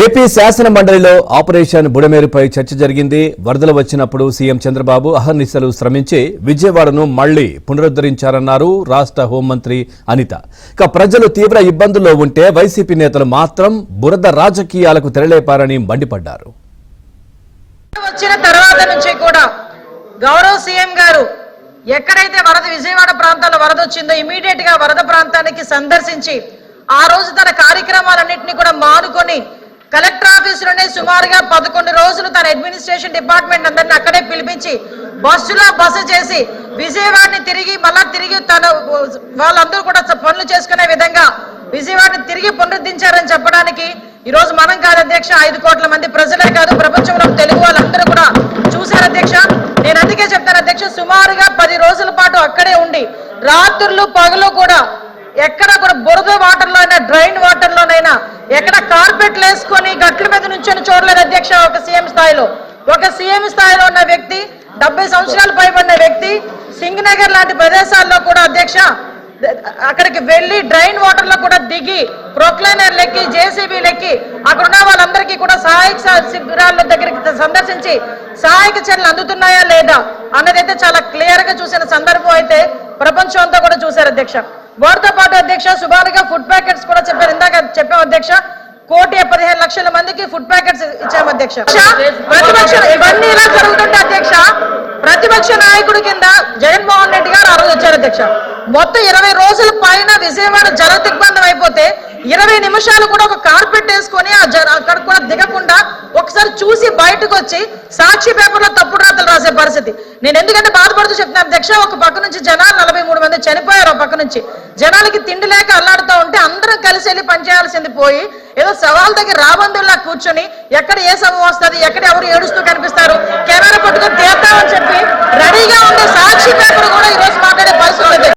AP శాసన మండలిలో operation బుడమేరుపై చర్చ జరిగింది. వరదలు వచ్చినప్పుడు సీఎం చంద్రబాబు అహర్నిశలు శ్రమించి విజయవాడను మళ్లీ పునరుద్ధరించారన్నారు రాష్ట్ర హోంమంత్రి అనిత. ఇక ప్రజలు తీవ్ర ఇబ్బందుల్లో ఉంటే వైసీపీ నేతలు మాత్రం బురద రాజకీయాలకు తెరలేపారని మండిపడ్డారు. వచ్చిన తర్వాత నుంచి కూడా గౌరవ సీఎం గారు ఎక్కడైతే వరద విజయవాడ ప్రాంతాల్లో వరద వచ్చిందో ఇమీడియట్ గా వరద ప్రాంతానికి సందర్శించి ఆ రోజు తన కార్యక్రమాలన్నింటినీ కూడా మానుకొని కలెక్టర్ ఆఫీసులోనే సుమారుగా 11 రోజులు తన అడ్మినిస్ట్రేషన్ డిపార్ట్మెంట్ అందరిని అక్కడే పిలిపించి బస్సులో బస చేసి విజయవాడని తిరిగి తన వాళ్ళందరూ కూడా పనులు చేసుకునే విధంగా విజయవాడని తిరిగి పునరుద్ధరించారని చెప్పడానికి ఈ రోజు మనం కాదు అధ్యక్ష, 5 కోట్ల మంది ప్రజలే కాదు ప్రపంచంలో తెలుగు వాళ్ళందరూ కూడా చూశారు అధ్యక్ష. నేను అందుకే చెప్తాను అధ్యక్ష, సుమారుగా 10 రోజుల పాటు అక్కడే ఉండి రాత్రులు పగలు కూడా ఎక్కడ కూడా బురద వాటర్ లో అయినా డ్రైన్ వాటర్ లోనైనా ఎక్కడ కార్పెట్లు వేసుకొని గట్ల మీద నుంచొని చూడలేదు అధ్యక్ష. ఒక సీఎం స్థాయిలో ఉన్న వ్యక్తి, 70 సంవత్సరాలు పైబడిన వ్యక్తి సింగనగర్ లాంటి ప్రదేశాల్లో కూడా అధ్యక్ష అక్కడికి వెళ్లి డ్రైన్ వాటర్ లో కూడా దిగి ప్రొక్లైనర్ లెక్కి జేసీబీ లెక్కి అక్కడ ఉన్న వాళ్ళందరికీ కూడా సహాయక శిబిరాల దగ్గరికి సందర్శించి సహాయక చర్యలు అందుతున్నాయా లేదా అన్నదైతే చాలా క్లియర్ గా చూసిన సందర్భం అయితే ప్రపంచం అంతా కూడా చూశారు అధ్యక్ష. వారితో పాటు అధ్యక్ష సుమారుగా ఫుడ్ ప్యాకెట్స్ కూడా చెప్పారు, ఇందాక చెప్పాం అధ్యక్ష. 1,15,00,000 మందికి ఫుడ్ ప్యాకెట్స్ ఇచ్చాము అధ్యక్ష. ప్రతిపక్షం ఇవన్నీ ఇలా జరుగుతుంటే అధ్యక్ష ప్రతిపక్ష నాయకుడి కింద జగన్మోహన్ రెడ్డి గారు ఆ రోజు వచ్చారు అధ్యక్ష. మొత్తం 20 రోజుల పైన విజయవాడ జల దిగ్బంధం అయిపోతే 20 నిమిషాలు కూడా ఒక కార్పెట్ వేసుకొని అక్కడ కూడా దిగకుండా ఒకసారి చూసి బయటకు వచ్చి సాక్షి పేపర్లో తప్పుడు రాతలు రాసే పరిస్థితి. నేను ఎందుకంటే బాధపడుతూ చెప్తున్నాను అధ్యక్ష, ఒక పక్క నుంచి జనాలు 43 మంది చనిపోయారు, ఒక పక్క నుంచి జనాలకి తిండి లేక అల్లాడుతూ ఉంటే అందరం కలిసి వెళ్ళి పనిచేయాల్సింది పోయి ఏదో సవాల్ దగ్గర రాబందుల్లా కూర్చొని ఎక్కడ ఏ సమయం వస్తుంది, ఎక్కడ ఎవరు ఏడుస్తూ కనిపిస్తారు,